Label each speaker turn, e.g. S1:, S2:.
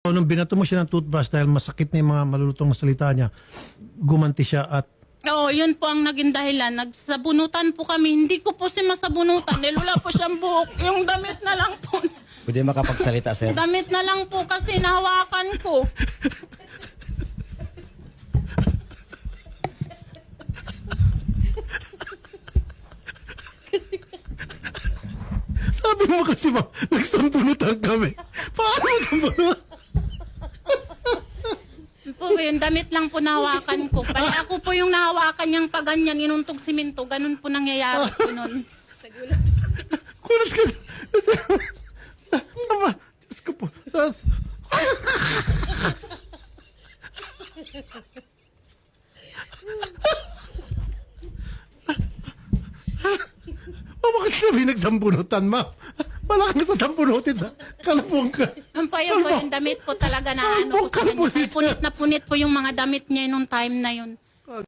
S1: Nung binato mo siya ng toothbrush dahil masakit na yung mga malulutong na salita niya, gumanti siya at
S2: Oo, yun po ang naging dahilan. Nagsabunutan po kami. Hindi ko po si masabunutan dahil wala po siyang buhok. Yung damit na lang po.
S3: Pwede makapagsalita, sir.
S2: Damit na lang po kasi nahawakan ko.
S1: sabi mo kasi ba, nagsampunutan kami. Paano sampunutan?
S2: Po, yung damit lang po nahawakan ko. Kaya ako po yung nahawakan niyang paganyan, inuntog siminto. Ganun po nangyayari po nun.
S1: Kulat ka sa... Tama. Diyos ko po. Mama kasi sabi nagsampunutan, ma. Wala kang sasampunutin sa kalapong ka.
S2: Yung po yun po, yung damit po talaga na ano ko sa kanya. Punit na punit po yung mga damit niya nung time na yun.